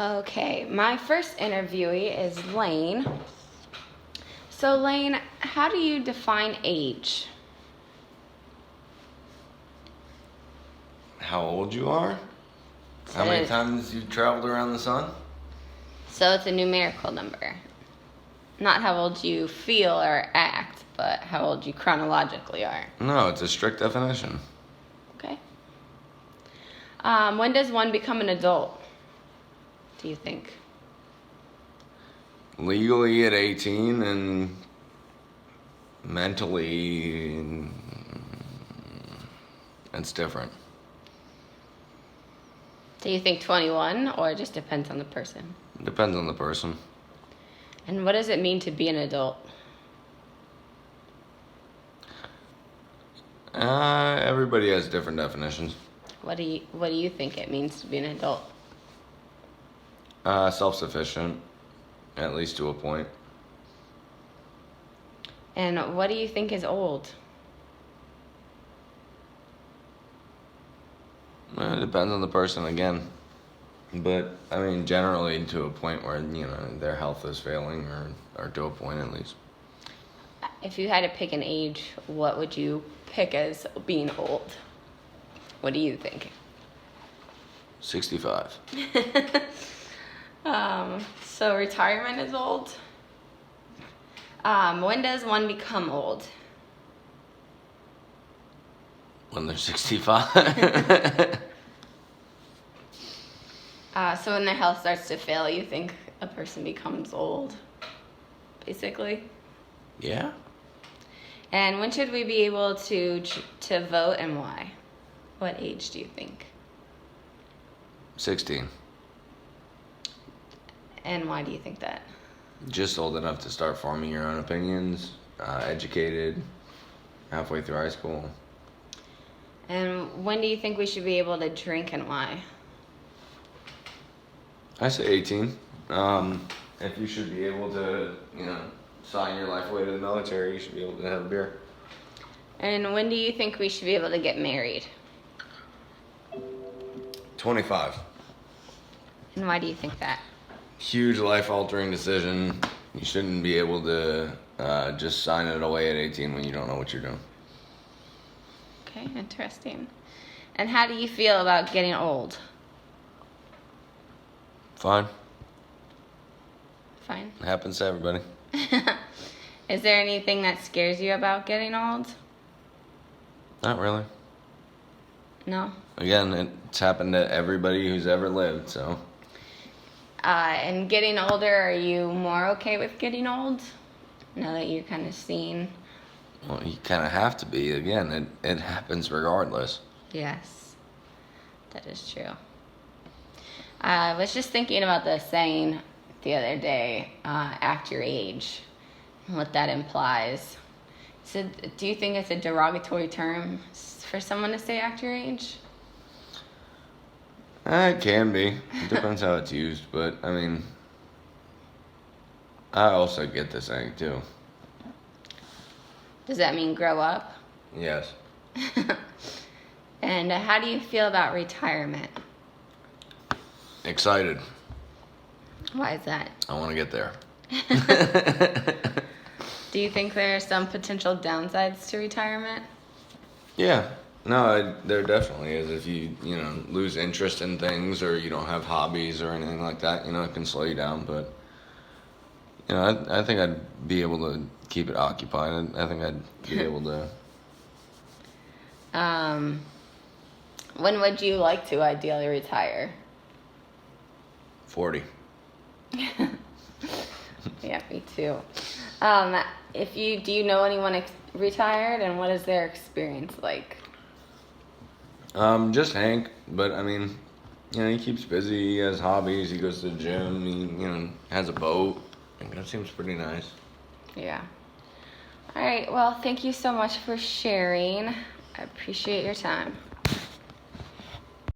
Okay, my first interviewee is Lane. So Lane, how do you define age? How old you are? How many times you've traveled around the sun? So it's a numerical number. Not how old you feel or act, but how old you chronologically are. No, it's a strict definition. Okay. When does one become an adult, do you think? Legally at 18 and mentally, it's different. Do you think 21, or it just depends on the person? Depends on the person. And what does it mean to be an adult? Everybody has different definitions. What do you think it means to be an adult? Self-sufficient, at least to a point. And what do you think is old? It depends on the person again. But, I mean, generally to a point where, their health is failing, or to a point at least. If you had to pick an age, what would you pick as being old? What do you think? 65. So retirement is old. When does one become old? When they're 65. So when their health starts to fail, you think a person becomes old, basically? Yeah. And when should we be able to vote, and why? What age do you think? 16. And why do you think that? Just old enough to start forming your own opinions, educated, halfway through high school. And when do you think we should be able to drink, and why? I say 18. If you should be able to, sign your life away to the military, you should be able to have a beer. And when do you think we should be able to get married? 25. And why do you think that? Huge life-altering decision. You shouldn't be able to just sign it away at 18 when you don't know what you're doing. Okay, interesting. And how do you feel about getting old? Fine. Fine. It happens to everybody. Is there anything that scares you about getting old? Not really. No? Again, it's happened to everybody who's ever lived, so. And getting older, are you more okay with getting old? Now that you're kind of seeing. Well, you kind of have to be. Again, it happens regardless. Yes, that is true. I was just thinking about the saying the other day, act your age, and what that implies. So, do you think it's a derogatory term for someone to say act your age? It can be. It depends how it's used, but, I mean, I also get the saying, too. Does that mean grow up? Yes. And how do you feel about retirement? Excited. Why is that? I want to get there. Do you think there are some potential downsides to retirement? Yeah. No, there definitely is. If you, lose interest in things, or you don't have hobbies or anything like that, it can slow you down. But, I think I'd be able to keep it occupied. I think I'd be able to. When would you like to ideally retire? 40. Yeah, me too. Do you know anyone retired, and what is their experience like? Just Hank, but I mean, he keeps busy, he has hobbies, he goes to the gym, he, has a boat. I think that seems pretty nice. Yeah. All right, well, thank you so much for sharing. I appreciate your time.